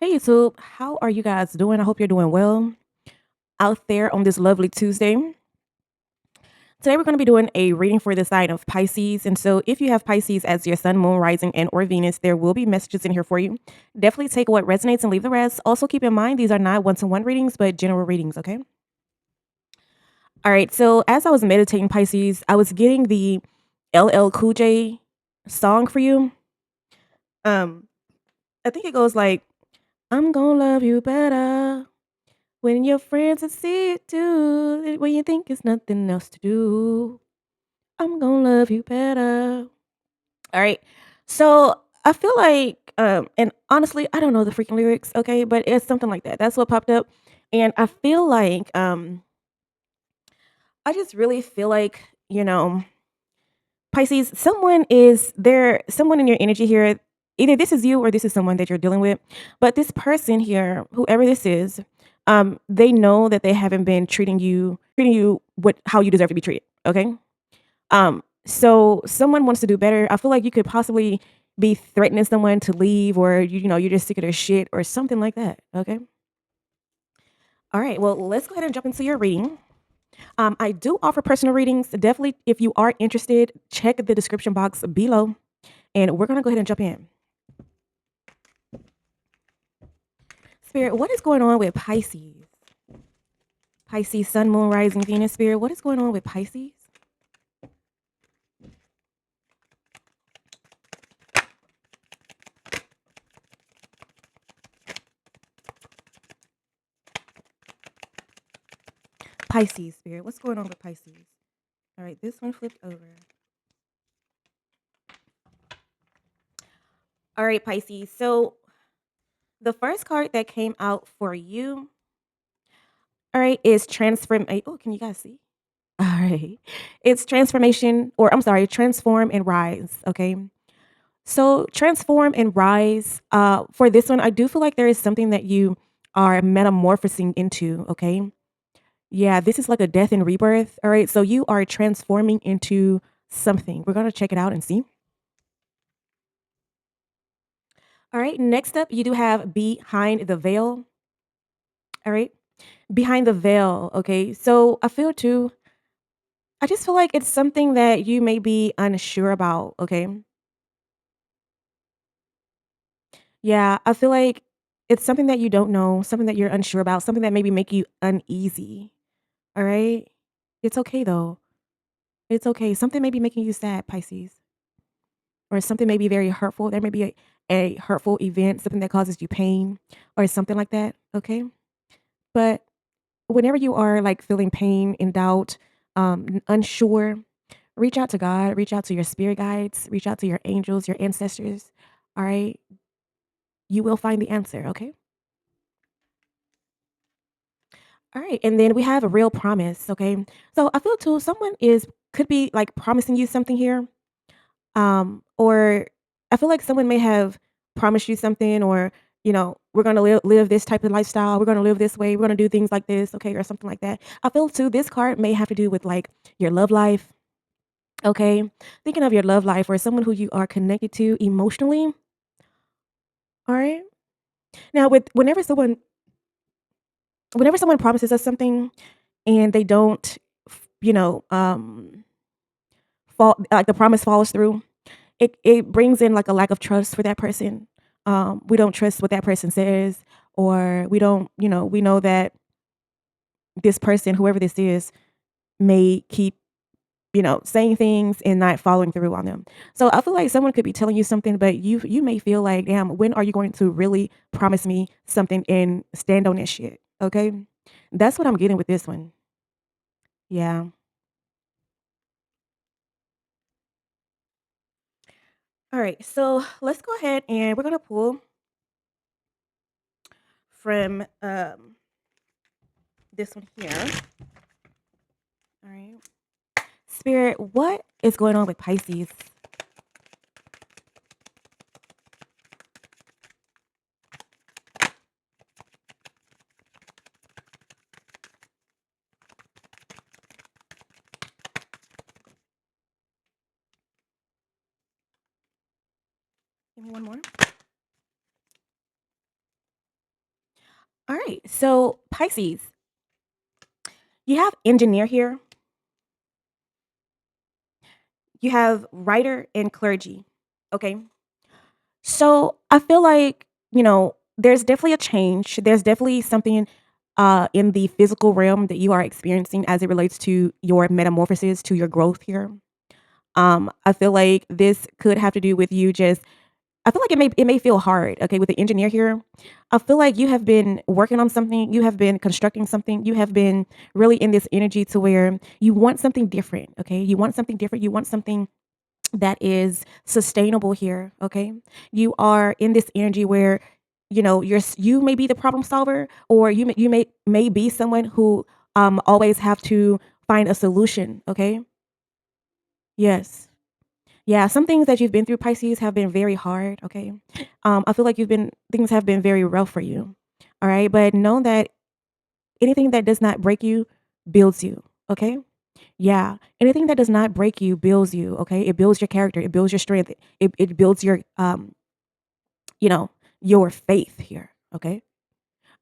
Hey YouTube, how are you guys doing? I hope you're doing well out there on this lovely Tuesday. Today we're going to be doing a reading for the sign of Pisces. And so if you have Pisces as your sun, moon, rising, and or Venus, there will be messages in here for you. Definitely take what resonates and leave the rest. Also keep in mind these are not one-to-one readings, but general readings, okay? All right, so as I was meditating Pisces, I was getting the LL Cool J song for you. Um, I think it goes like, I'm gonna love you better. When your friends will see it too, when you think it's nothing else to do, I'm gonna love you better. All right. So I feel like, and honestly, I don't know the freaking lyrics, okay, but it's something like that. That's what popped up, and I feel like, I just really feel like Pisces, someone is there, someone in your energy here. Either this is you or this is someone that you're dealing with. But this person here, whoever this is, they know that they haven't been treating you what how you deserve to be treated. Okay. So someone wants to do better. I feel like you could possibly be threatening someone to leave, or you're just sick of their shit or something like that. Okay. All right. Well, let's go ahead and jump into your reading. I do offer personal readings. Definitely, if you are interested, check the description box below. And we're gonna go ahead and jump in. Spirit, what is going on with Pisces? Pisces, Sun, Moon, Rising, Venus, Spirit. What is going on with Pisces? Pisces, Spirit. What's going on with Pisces? All right, this one flipped over. All right, Pisces. So the first card that came out for you, all right, is transform. Oh, can you guys see? All right, it's transformation, or I'm sorry, transform and rise. Okay, so transform and rise. For this one, I do feel like there is something that you are metamorphosing into. Okay, yeah, this is like a death and rebirth. All right, so you are transforming into something. We're gonna check it out and see. All right, next up, you do have behind the veil. All right, behind the veil. Okay, so I feel too. I just feel like it's something that you may be unsure about. Okay, yeah, I feel like it's something that you don't know, something that you're unsure about, something that maybe make you uneasy. All right, it's okay though. It's okay. Something may be making you sad, Pisces, or something may be very hurtful. There may be a hurtful event, something that causes you pain, or something like that. Okay, but whenever you are like feeling pain and doubt, unsure, reach out to God, reach out to your spirit guides, reach out to your angels, your ancestors. All right, you will find the answer. Okay. All right, and then we have a real promise. Okay, so I feel too someone is could be like promising you something here. Or I feel like someone may have promised you something, or we're gonna live this type of lifestyle. We're gonna live this way. We're gonna do things like this, okay, or something like that. I feel too this card may have to do with like your love life. Okay, thinking of your love life or someone who you are connected to emotionally. All right. Now, with whenever someone promises us something and they don't, you know, fall like the promise follows through, it brings in like a lack of trust for that person. We don't trust what that person says, or we don't, we know that this person, whoever this is, may keep, saying things and not following through on them. So I feel like someone could be telling you something, but you may feel like, damn, when are you going to really promise me something and stand on that shit? Okay. That's what I'm getting with this one. Yeah. All right. So let's go ahead and we're gonna pull from this one here. All right. Spirit, what is going on with Pisces? Give me one more. All right. So, Pisces, you have engineer here, you have writer and clergy. Okay. So, I feel like, there's definitely a change. There's definitely something in the physical realm that you are experiencing as it relates to your metamorphosis, to your growth here. I feel like this could have to do with you just I feel like it may feel hard, okay, with the engineer here. I feel like you have been working on something, you have been constructing something, you have been really in this energy to where you want something different, okay? You want something different, you want something that is sustainable here, okay? You are in this energy where you may be the problem solver, or you may be someone who always have to find a solution, okay? Yes. Yeah, some things that you've been through, Pisces, have been very hard, okay? I feel like things have been very rough for you, all right? But know that anything that does not break you builds you, okay? Yeah, anything that does not break you builds you, okay? It builds your character, it builds your strength, it builds you know, your faith here, okay?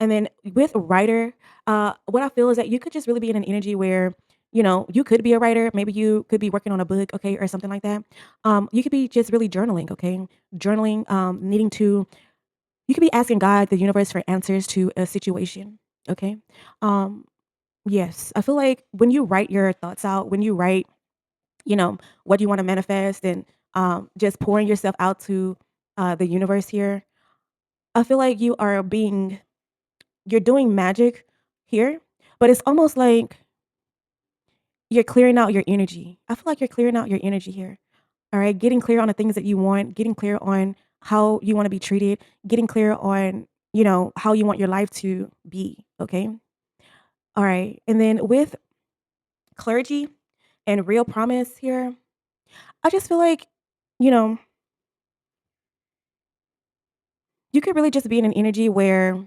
And then with writer, what I feel is that you could just really be in an energy where, you could be a writer. Maybe you could be working on a book, okay, or something like that. You could be just really journaling, okay? Journaling, you could be asking God, the universe, for answers to a situation, okay? Um, yes, I feel like when you write your thoughts out, when you write, what you want to manifest and just pouring yourself out to the universe here, I feel like you're doing magic here, but it's almost like you're clearing out your energy. I feel like you're clearing out your energy here. All right. Getting clear on the things that you want, getting clear on how you want to be treated, getting clear on, how you want your life to be. Okay. All right. And then with clergy and real promise here, I just feel like, you know, you could really just be in an energy where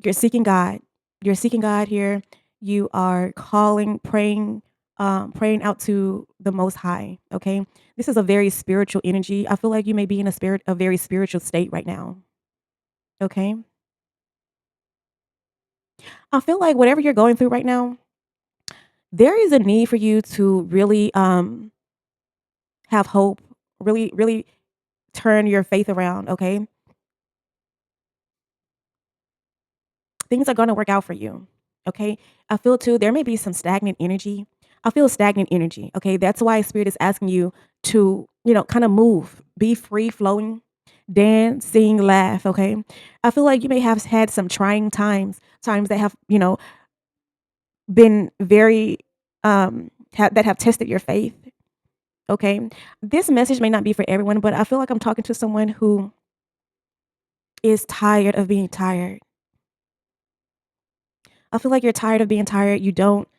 you're seeking God. You're seeking God here. You are calling, praying, praying out to the Most High. Okay, this is a very spiritual energy. I feel like you may be in a very spiritual state right now. Okay, I feel like whatever you're going through right now, there is a need for you to really have hope. Really, really turn your faith around. Okay, things are going to work out for you. Okay. I feel too, there may be some stagnant energy. I feel stagnant energy. Okay. That's why Spirit is asking you to, kind of move, be free flowing, dance, sing, laugh. Okay. I feel like you may have had some trying times that have, been very, that have tested your faith. Okay. This message may not be for everyone, but I feel like I'm talking to someone who is tired of being tired. I feel like you're tired of being tired. You don't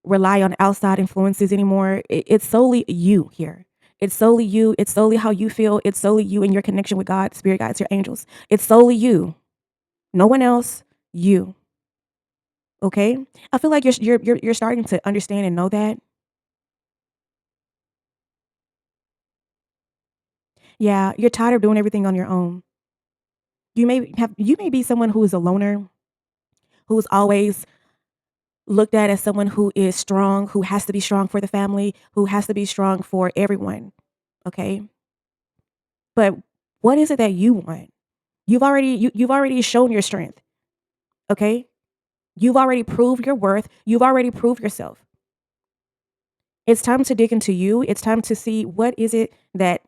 rely on outside influences anymore. It's solely you here. It's solely you. It's solely how you feel. It's solely you and your connection with God, spirit guides, your angels. It's solely you. No one else. You. Okay. I feel like you're starting to understand and know that. Yeah, you're tired of doing everything on your own. You may be someone who is a loner, who's always looked at as someone who is strong, who has to be strong for the family, who has to be strong for everyone. Okay. But what is it that you want? You've already shown your strength, okay? You've already proved your worth. You've already proved yourself. It's time to dig into you. It's time to see what is it that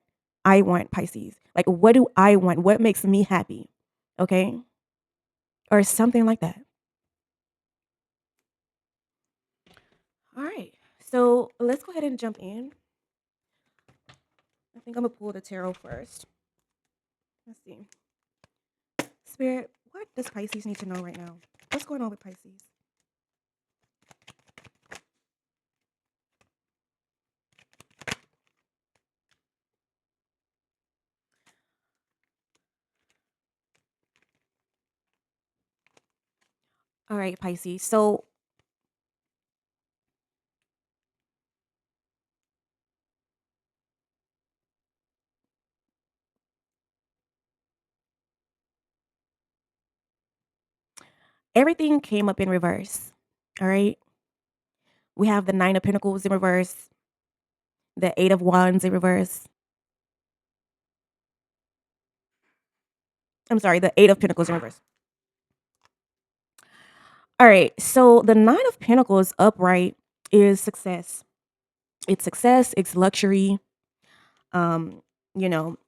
I want, Pisces. Like what do I want? What makes me happy? Okay? Or something like that. All right. So, let's go ahead and jump in. I think I'm going to pull the tarot first. Let's see. Spirit, what does Pisces need to know right now? What's going on with Pisces? All right, Pisces. So, everything came up in reverse. All right. We have the Nine of Pentacles in reverse, the Eight of Wands in reverse. I'm sorry, the Eight of Pentacles in reverse. All right. So the Nine of Pentacles upright is success. It's success, it's luxury. Um,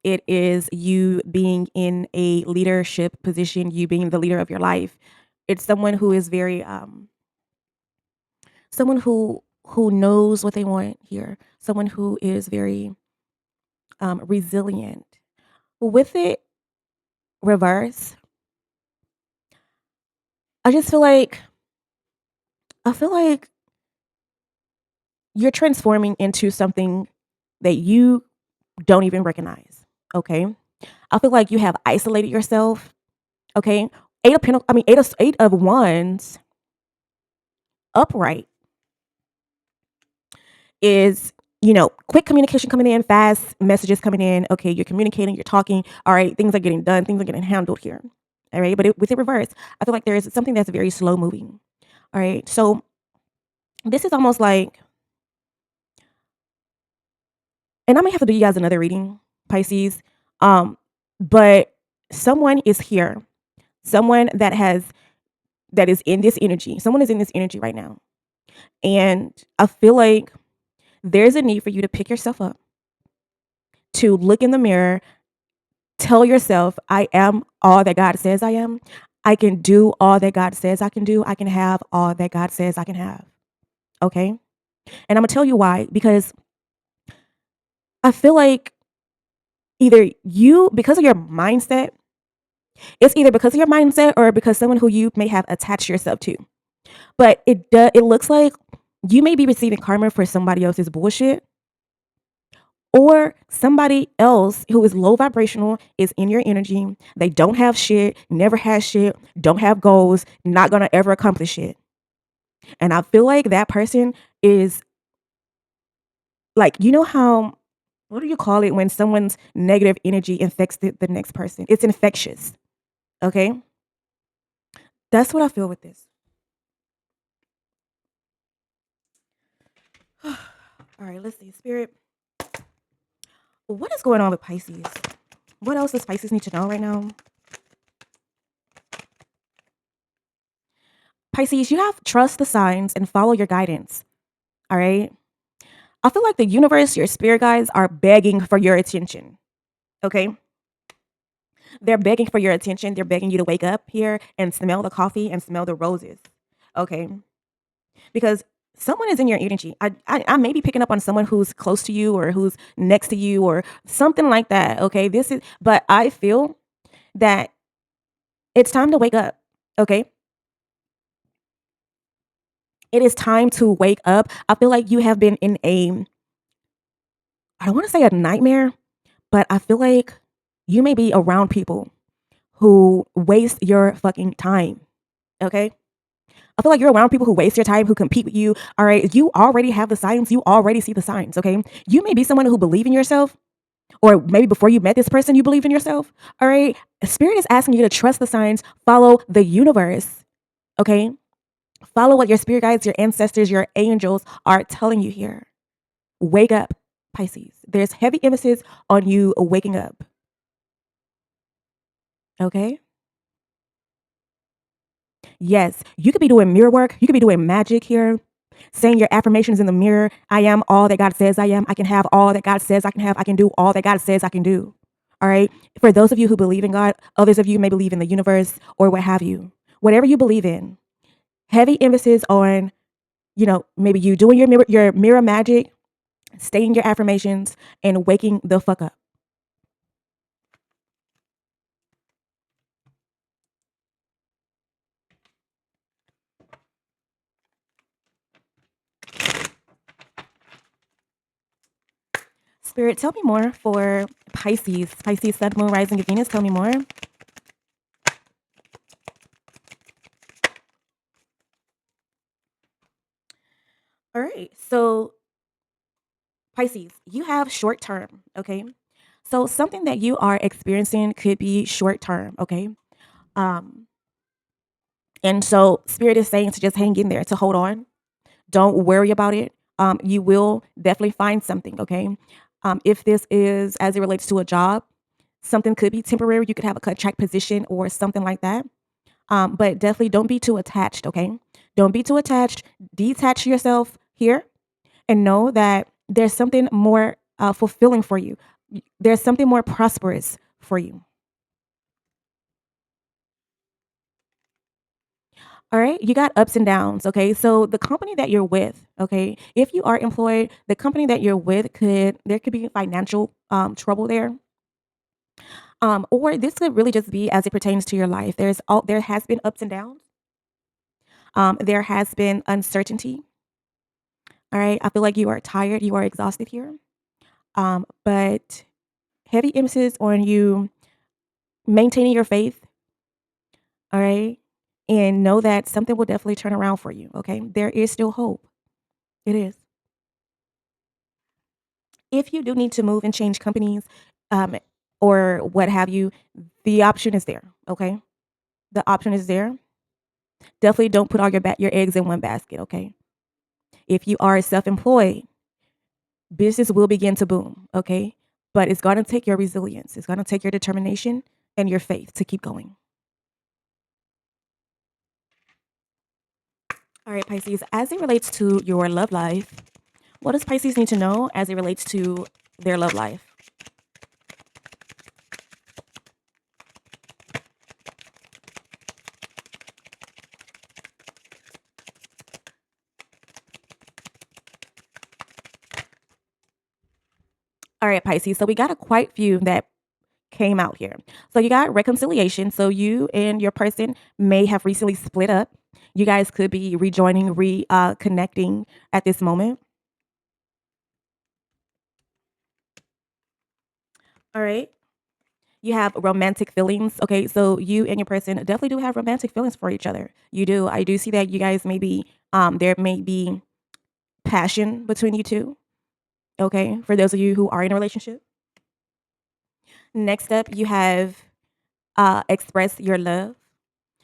it is you being in a leadership position, you being the leader of your life. It's someone who is very someone who knows what they want here, someone who is very resilient. With it reverse, I just feel like you're transforming into something that you don't even recognize. Okay. I feel like you have isolated yourself. Okay. Eight of wands upright is, quick communication coming in, fast messages coming in. Okay, you're communicating, you're talking. All right, things are getting done, things are getting handled here. All right, but with it reverse, I feel like there is something that's very slow moving. All right, so this is almost like, and I may have to do you guys another reading, Pisces. But someone is here, someone that is in this energy. Someone is in this energy right now, and I feel like there's a need for you to pick yourself up, to look in the mirror, tell yourself, I am all that God says I am. I can do all that God says I can do. I can have all that God says I can have. Okay. And I'm going to tell you why, because I feel like because of your mindset, it's either because of your mindset or because someone who you may have attached yourself to. But it looks like you may be receiving karma for somebody else's bullshit, or somebody else who is low vibrational is in your energy. They don't have shit, never has shit, don't have goals, not gonna ever accomplish it. And I feel like that person is like, how, what do you call it when someone's negative energy infects the next person? It's infectious. Okay. That's what I feel with this. All right, let's see. Spirit, what is going on with Pisces? What else does Pisces need to know right now? Pisces, you have trust the signs and follow your guidance. All right. I feel like the universe, your spirit guides are begging for your attention. Okay. They're begging for your attention. They're begging you to wake up here and smell the coffee and smell the roses. Okay. Because someone is in your energy. I may be picking up on someone who's close to you or who's next to you or something like that. Okay. But I feel that it's time to wake up. Okay. It is time to wake up. I feel like you have been in I don't want to say a nightmare, but I feel like you may be around people who waste your fucking time. Okay. I feel like you're around people who waste your time, who compete with you. All right. You already have the signs. You already see the signs. Okay. You may be someone who believe in yourself, or maybe before you met this person, you believed in yourself. All right. Spirit is asking you to trust the signs, follow the universe. Okay. Follow what your spirit guides, your ancestors, your angels are telling you here. Wake up, Pisces. There's heavy emphasis on you waking up. Okay. Yes, you could be doing mirror work. You could be doing magic here, saying your affirmations in the mirror. I am all that God says I am. I can have all that God says I can have. I can do all that God says I can do. All right. For those of you who believe in God, others of you may believe in the universe or what have you. Whatever you believe in, heavy emphasis on, maybe you doing your mirror magic, stating your affirmations, and waking the fuck up. Spirit, tell me more for Pisces. Pisces, Sun, Moon, Rising, and Venus. Tell me more. All right. So, Pisces, you have short term. Okay. So, something that you are experiencing could be short term. Okay. Um, And so Spirit is saying to just hang in there, to hold on. Don't worry about it. You will definitely find something, okay? If this is as it relates to a job, something could be temporary. You could have a contract position or something like that. But definitely don't be too attached, okay? Don't be too attached. Detach yourself here and know that there's something more fulfilling for you. There's something more prosperous for you. All right, you got ups and downs, okay? So the company that you're with, okay, if you are employed, the company that you're with could be financial trouble there. Or this could really just be as it pertains to your life. There has been ups and downs. There has been uncertainty. All right. I feel like you are tired, you are exhausted here. But heavy emphasis on you maintaining your faith, all right? And know that something will definitely turn around for you, okay? There is still hope. It is. If you do need to move and change companies, um, or what have you, the option is there, okay? The option is there. Definitely don't put all your eggs in one basket, okay? If you are self-employed, business will begin to boom, okay? But it's gonna take your resilience. It's gonna take your determination and your faith to keep going. All right, Pisces, as it relates to your love life, what does Pisces need to know as it relates to their love life? All right, Pisces. So we got a quite few that came out here. So you got reconciliation. So you and your person may have recently split up. You guys could be rejoining, connecting at this moment. All right. You have romantic feelings. Okay. So you and your person definitely do have romantic feelings for each other. You do. I do see that you guys there may be passion between you two. Okay. For those of you who are in a relationship. Next up, you have express your love.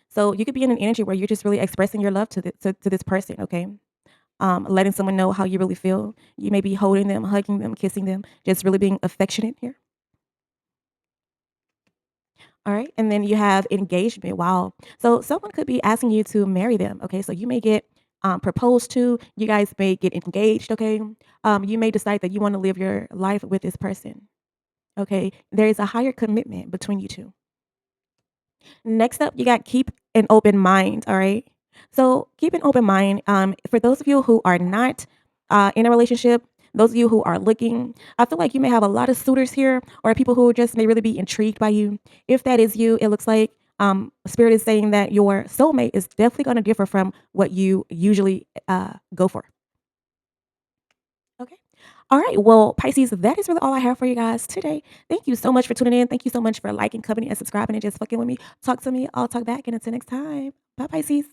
So you could be in an energy where you're just really expressing your love to this person, okay? Letting someone know how you really feel. You may be holding them, hugging them, kissing them, just really being affectionate here. All right. And then you have engagement. Wow. So someone could be asking you to marry them. Okay. So you may get proposed to. You guys may get engaged. Okay. You may decide that you want to live your life with this person. Okay. There is a higher commitment between you two. Next up, you got keep an open mind. All right. So keep an open mind. For those of you who are not in a relationship, those of you who are looking, I feel like you may have a lot of suitors here or people who just may really be intrigued by you. If that is you, it looks like Spirit is saying that your soulmate is definitely going to differ from what you usually go for. Okay. All right. Well, Pisces, that is really all I have for you guys today. Thank you so much for tuning in. Thank you so much for liking, commenting, and subscribing and just fucking with me. Talk to me. I'll talk back. And until next time. Bye, Pisces.